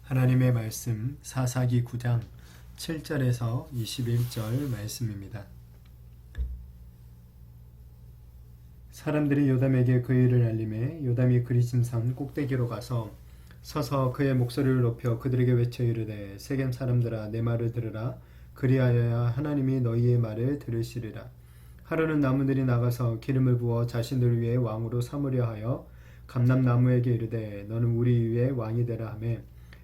하나님의 말씀 사사기 9장 7절에서 21절 말씀입니다. 사람들이 요담에게 그 일을 알림해 요담이 그리심산 꼭대기로 가서 서서 그의 목소리를 높여 그들에게 외쳐 이르되 세겜 사람들아 내 말을 들으라. 그리하여야 하나님이 너희의 말을 들으시리라. 하루는 나무들이 나가서 기름을 부어 자신들 위에 왕으로 삼으려 하여 감람나무에게 이르되 너는 우리 위에 왕이 되라 하매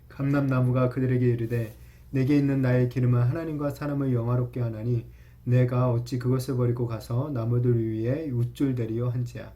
감람나무가 그들에게 이르되 내게 있는 나의 기름은 하나님과 사람을 영화롭게 하나니 내가 어찌 그것을 버리고 가서 나무들 위에 우쭐대리요 한지야.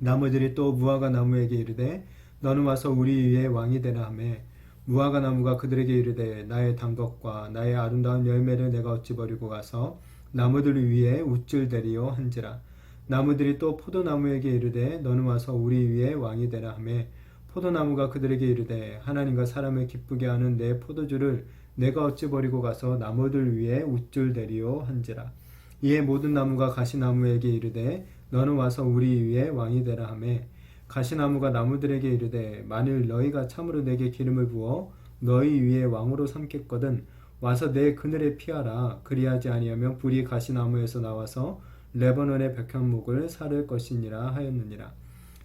나무들이 또 무화과 나무에게 이르되 너는 와서 우리 위에 왕이 되라 하매 무화과 나무가 그들에게 이르되 나의 단 것과 나의 아름다운 열매를 내가 어찌 버리고 가서 나무들 위에 우쭐대리요 한지라. 나무들이 또 포도나무에게 이르되 너는 와서 우리 위에 왕이 되라 하매 포도나무가 그들에게 이르되 하나님과 사람을 기쁘게 하는 내 포도주를 내가 어찌 버리고 가서 나무들 위에 우쭐대리요 한지라. 이에 모든 나무가 가시나무에게 이르되 너는 와서 우리 위에 왕이 되라 하매 가시나무가 나무들에게 이르되 만일 너희가 참으로 내게 기름을 부어 너희 위에 왕으로 삼겠거든 와서 내 그늘에 피하라. 그리하지 아니하면 불이 가시나무에서 나와서 레바논의 백향목을 사를 것이니라 하였느니라.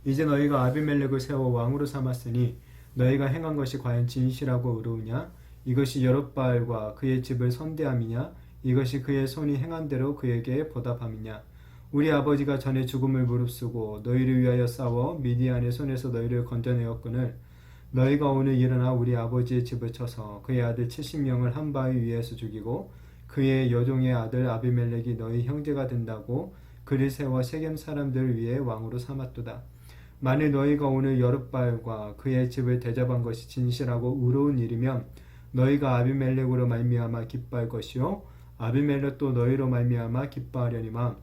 이제 너희가 아비멜렉을 세워 왕으로 삼았으니 너희가 행한 것이 과연 진실하고 의로우냐? 이것이 여룻바알과 그의 집을 선대함이냐? 이것이 그의 손이 행한 대로 그에게 보답함이냐? 우리 아버지가 전에 죽음을 무릅쓰고 너희를 위하여 싸워 미디안의 손에서 너희를 건져내었거늘 너희가 오늘 일어나 우리 아버지의 집을 쳐서 그의 아들 70명을 한 바위 위에서 죽이고 그의 여종의 아들 아비멜렉이 너희 형제가 된다고 그를 세워 세겜 사람들 위에 왕으로 삼았도다. 만일 너희가 오늘 여룻바알과 그의 집을 대접한 것이 진실하고 의로운 일이면 너희가 아비멜렉으로 말미암아 기뻐할 것이요 아비멜렉도 너희로 말미암아 기뻐하려니와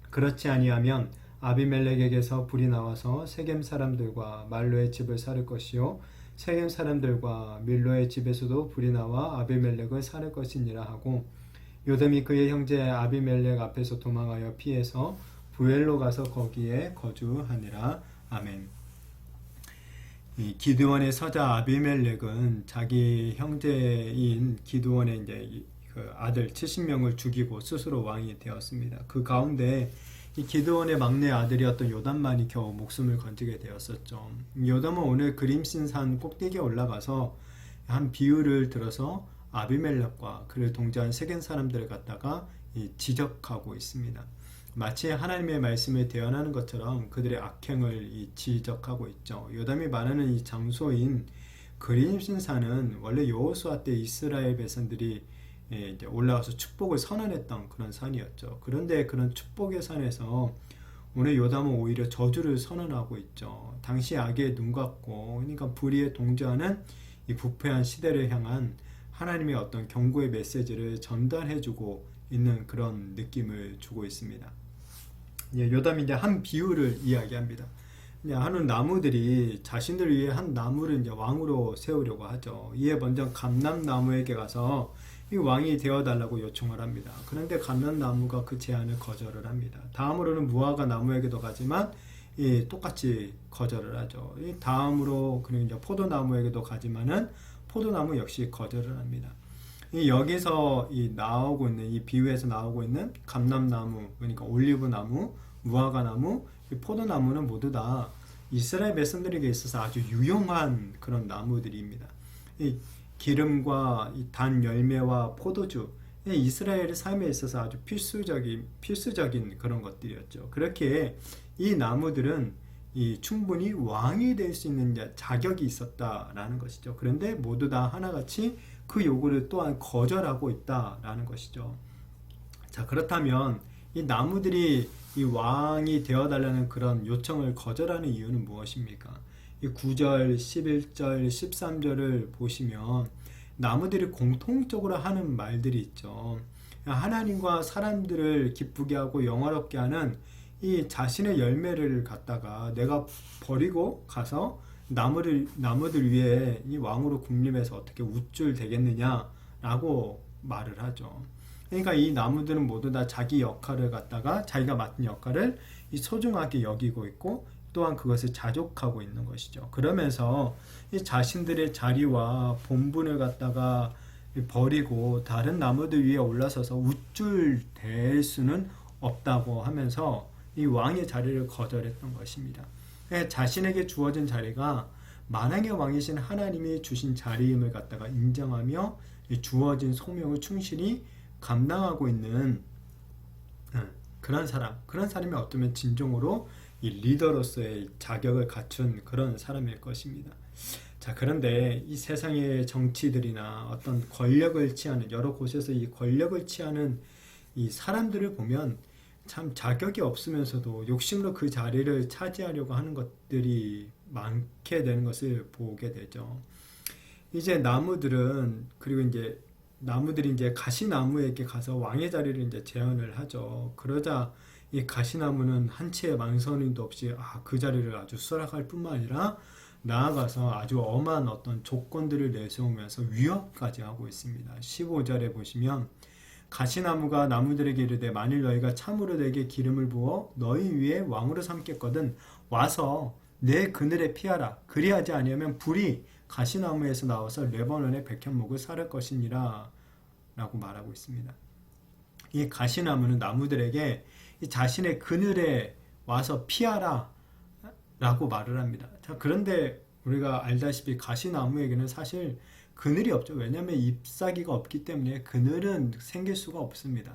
그렇지 아니하면 아비멜렉에게서 불이 나와서 세겜 사람들과 말로의 집을 사를 것이요 세겜 사람들과 밀로의 집에서도 불이 나와 아비멜렉을 사를 것이니라 하고 요담이 그의 형제 아비멜렉 앞에서 도망하여 피해서 부엘로 가서 거기에 거주하니라. 아멘. 이 기드원의 서자 아비멜렉은 자기 형제인 기드원의 이제 그 아들 70명을 죽이고 스스로 왕이 되었습니다. 그 가운데 이 기드원의 막내 아들이었던 요담만이 겨우 목숨을 건지게 되었었죠. 요담은 오늘 그림신산 꼭대기에 올라가서 한 비유를 들어서 아비멜렉과 그를 동조한 세겜 사람들을 갖다가 지적하고 있습니다. 마치 하나님의 말씀에 대언하는 것처럼 그들의 악행을 지적하고 있죠. 요담이 말하는 이 장소인 그림신산은 원래 여호수아 때 이스라엘 백성들이 이제 올라가서 축복을 선언했던 그런 산이었죠. 그런데 그런 축복의 산에서 오늘 요담은 오히려 저주를 선언하고 있죠. 당시 악에 눈 감고 그러니까 불의에 동조하는 이 부패한 시대를 향한 하나님의 어떤 경고의 메시지를 전달해주고 있는 그런 느낌을 주고 있습니다. 요담이 이제 한 비유를 이야기합니다. 한 나무들이 자신들 위해 한 나무를 이제 왕으로 세우려고 하죠. 이에 먼저 감람나무에게 가서 이 왕이 되어달라고 요청을 합니다. 그런데 감람나무가 그 제안을 거절을 합니다. 다음으로는 무화과 나무에게도 가지만 똑같이 거절을 하죠. 다음으로 그리고 이제 포도나무에게도 가지만은 포도나무 역시 거절을 합니다. 여기서 나오고 있는 이 비유에서 나오고 있는 감람나무 그러니까 올리브나무, 무화과나무, 포도나무는 모두 다 이스라엘 백성들에게 있어서 아주 유용한 그런 나무들입니다. 이 기름과 이 단 열매와 포도주, 이스라엘의 삶에 있어서 아주 필수적인 그런 것들이었죠. 그렇게 이 나무들은 충분히 왕이 될 수 있는 자격이 있었다라는 것이죠. 그런데 모두 다 하나같이 그 요구를 또한 거절하고 있다라는 것이죠. 자, 그렇다면 이 나무들이 이 왕이 되어달라는 그런 요청을 거절하는 이유는 무엇입니까? 이 9절, 11절, 13절을 보시면 나무들이 공통적으로 하는 말들이 있죠. 하나님과 사람들을 기쁘게 하고 영화롭게 하는 이 자신의 열매를 갖다가 내가 버리고 가서 나무들 위에 이 왕으로 군림해서 어떻게 우쭐 되겠느냐라고 말을 하죠. 그러니까 이 나무들은 모두 다 자기 역할을 갖다가 자기가 맡은 역할을 소중하게 여기고 있고 또한 그것을 자족하고 있는 것이죠. 그러면서 이 자신들의 자리와 본분을 갖다가 버리고 다른 나무들 위에 올라서서 우쭐댈 수는 없다고 하면서 이 왕의 자리를 거절했던 것입니다. 자신에게 주어진 자리가 만왕의 왕이신 하나님이 주신 자리임을 갖다가 인정하며 주어진 소명을 충실히 감당하고 있는 그런 사람이 어쩌면 진정으로 이 리더로서의 자격을 갖춘 그런 사람일 것입니다. 자, 그런데 이 세상의 정치들이나 어떤 권력을 취하는 여러 곳에서 이 권력을 취하는 이 사람들을 보면 참 자격이 없으면서도 욕심으로 그 자리를 차지하려고 하는 것들이 많게 되는 것을 보게 되죠. 이제 나무들이 이제 가시나무에게 가서 왕의 자리를 이제 제안을 하죠. 그러자 이 가시나무는 한치의 망설임도 없이 그 자리를 아주 수락할 뿐만 아니라 나아가서 아주 엄한 어떤 조건들을 내세우면서 위협까지 하고 있습니다. 15절에 보시면 가시나무가 나무들에게 이르되 만일 너희가 참으로 내게 기름을 부어 너희 위에 왕으로 삼겠거든 와서 내 그늘에 피하라. 그리하지 아니하면 불이 가시나무에서 나와서 레바논의 백향목을 사를 것이니라 라고 말하고 있습니다. 이 가시나무는 나무들에게 자신의 그늘에 와서 피하라 라고 말을 합니다. 자, 그런데 우리가 알다시피 가시나무에게는 사실 그늘이 없죠. 왜냐하면 잎사귀가 없기 때문에 그늘은 생길 수가 없습니다.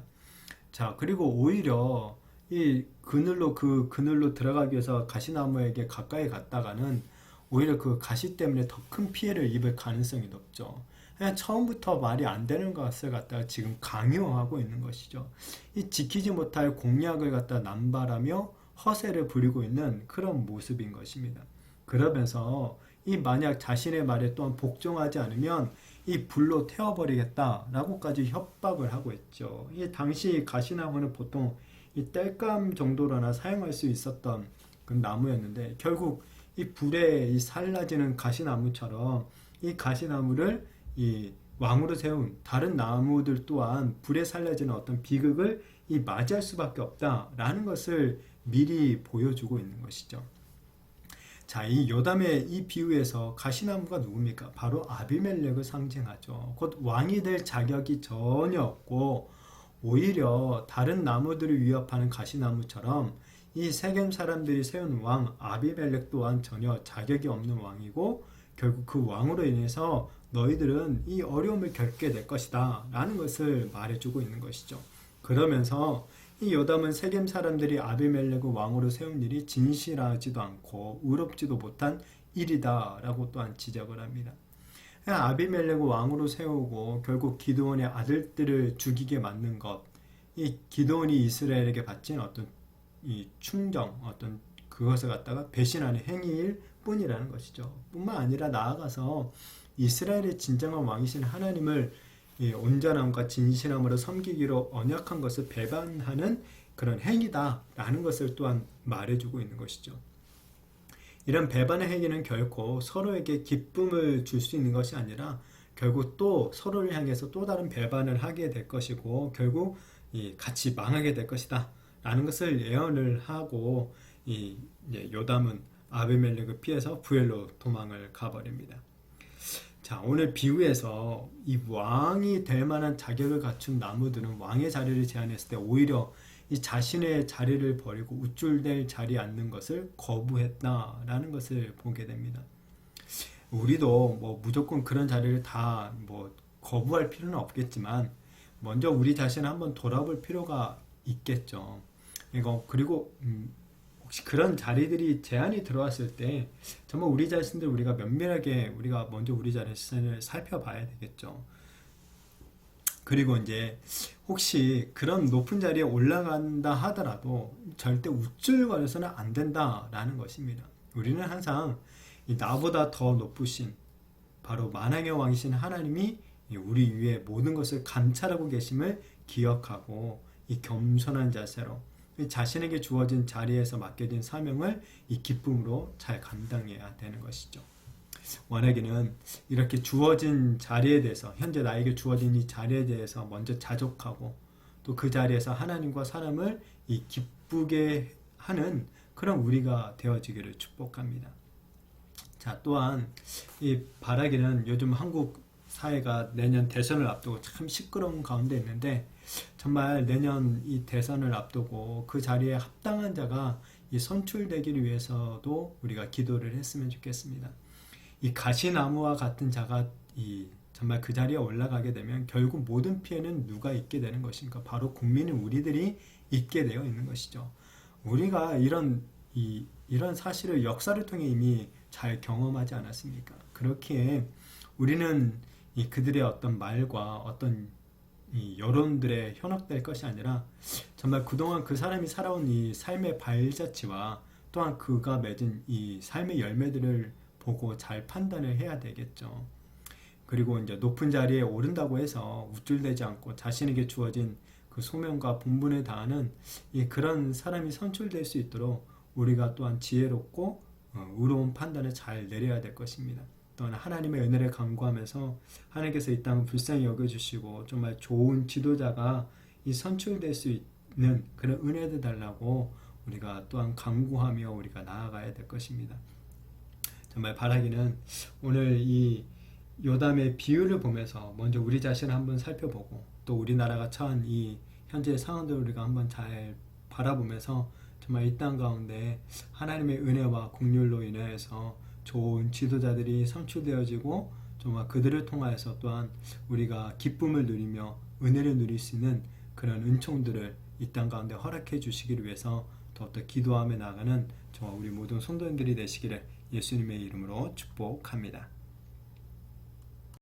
자, 그리고 오히려 그 그늘로 들어가기 위해서 가시나무에게 가까이 갔다가는 오히려 그 가시 때문에 더 큰 피해를 입을 가능성이 높죠. 그냥 처음부터 말이 안 되는 것을 갖다가 지금 강요하고 있는 것이죠. 이 지키지 못할 공약을 갖다 남발하며 허세를 부리고 있는 그런 모습인 것입니다. 그러면서 만약 자신의 말에 또한 복종하지 않으면 이 불로 태워버리겠다라고까지 협박을 하고 있죠. 이 당시 가시나무는 보통 이 땔감 정도로나 사용할 수 있었던 그 나무였는데 결국 이 불에 살라지는 가시나무처럼 이 가시나무를 이 왕으로 세운 다른 나무들 또한 불에 살라지는 어떤 비극을 맞이할 수밖에 없다라는 것을 미리 보여주고 있는 것이죠. 자, 이 요담의 이 비유에서 가시나무가 누굽니까? 바로 아비멜렉을 상징하죠. 곧 왕이 될 자격이 전혀 없고 오히려 다른 나무들을 위협하는 가시나무처럼 이 세겜 사람들이 세운 왕 아비멜렉 또한 전혀 자격이 없는 왕이고 결국 그 왕으로 인해서 너희들은 이 어려움을 겪게 될 것이다 라는 것을 말해주고 있는 것이죠. 그러면서 이 요담은 세겜 사람들이 아비멜렉을 왕으로 세운 일이 진실하지도 않고 의롭지도 못한 일이다 라고 또한 지적을 합니다. 아비멜렉을 왕으로 세우고 결국 기드온의 아들들을 죽이게 만든 것, 이 기드온이 이스라엘에게 바친 어떤 이 충정, 어떤 그것을 갖다가 배신하는 행위일 뿐이라는 것이죠. 뿐만 아니라 나아가서 이스라엘의 진정한 왕이신 하나님을 온전함과 진실함으로 섬기기로 언약한 것을 배반하는 그런 행위다라는 것을 또한 말해주고 있는 것이죠. 이런 배반의 행위는 결코 서로에게 기쁨을 줄 수 있는 것이 아니라 결국 또 서로를 향해서 또 다른 배반을 하게 될 것이고 결국 같이 망하게 될 것이다 라는 것을 예언을 하고 요담은 아비멜렉을 피해서 부엘로 도망을 가버립니다. 자, 오늘 비유에서 이 왕이 될 만한 자격을 갖춘 나무들은 왕의 자리를 제안했을 때 오히려 이 자신의 자리를 버리고 우쭐댈 자리에 앉는 것을 거부했다라는 것을 보게 됩니다. 우리도 뭐 무조건 그런 자리를 다 거부할 필요는 없겠지만 먼저 우리 자신을 한번 돌아볼 필요가 있겠죠. 그리고 혹시 그런 자리들이 제안이 들어왔을 때 정말 우리 자신들 우리가 면밀하게 우리가 먼저 우리 자신을 살펴봐야 되겠죠. 그리고 이제 혹시 그런 높은 자리에 올라간다 하더라도 절대 우쭐거려서는 안 된다라는 것입니다. 우리는 항상 나보다 더 높으신 바로 만왕의 왕이신 하나님이 우리 위에 모든 것을 감찰하고 계심을 기억하고 이 겸손한 자세로 자신에게 주어진 자리에서 맡겨진 사명을 이 기쁨으로 잘 감당해야 되는 것이죠. 원하기는 이렇게 주어진 자리에 대해서 현재 나에게 주어진 이 자리에 대해서 먼저 자족하고 또 그 자리에서 하나님과 사람을 이 기쁘게 하는 그런 우리가 되어지기를 축복합니다. 자, 또한 이 바라기는 요즘 한국 사회가 내년 대선을 앞두고 참 시끄러운 가운데 있는데, 정말 내년 이 대선을 앞두고 그 자리에 합당한 자가 이 선출되기를 위해서도 우리가 기도를 했으면 좋겠습니다. 이 가시나무와 같은 자가 이 정말 그 자리에 올라가게 되면 결국 모든 피해는 누가 입게 되는 것인가? 바로 국민인 우리들이 입게 되어 있는 것이죠. 우리가 이런 사실을 역사를 통해 이미 잘 경험하지 않았습니까? 그렇기에 우리는 그들의 어떤 말과 어떤 이 여론들에 현혹될 것이 아니라 정말 그동안 그 사람이 살아온 이 삶의 발자취와 또한 그가 맺은 이 삶의 열매들을 보고 잘 판단을 해야 되겠죠. 그리고 이제 높은 자리에 오른다고 해서 우쭐대지 않고 자신에게 주어진 그 소명과 본분에 다하는 그런 사람이 선출될 수 있도록 우리가 또한 지혜롭고 의로운 판단을 잘 내려야 될 것입니다. 또한 하나님의 은혜를 간구하면서 하나님께서 이 땅을 불쌍히 여겨주시고 정말 좋은 지도자가 선출될 수 있는 그런 은혜를 달라고 우리가 또한 간구하며 우리가 나아가야 될 것입니다. 정말 바라기는 오늘 이 요담의 비유를 보면서 먼저 우리 자신을 한번 살펴보고 또 우리나라가 처한 이 현재 상황들을 우리가 한번 잘 바라보면서 정말 이 땅 가운데 하나님의 은혜와 긍휼로 인해서 좋은 지도자들이 선출되어지고 정말 그들을 통하여서 또한 우리가 기쁨을 누리며 은혜를 누릴 수 있는 그런 은총들을 이 땅 가운데 허락해 주시기를 위해서 더욱더 기도하며 나가는 저와 우리 모든 성도님들이 되시기를 예수님의 이름으로 축복합니다.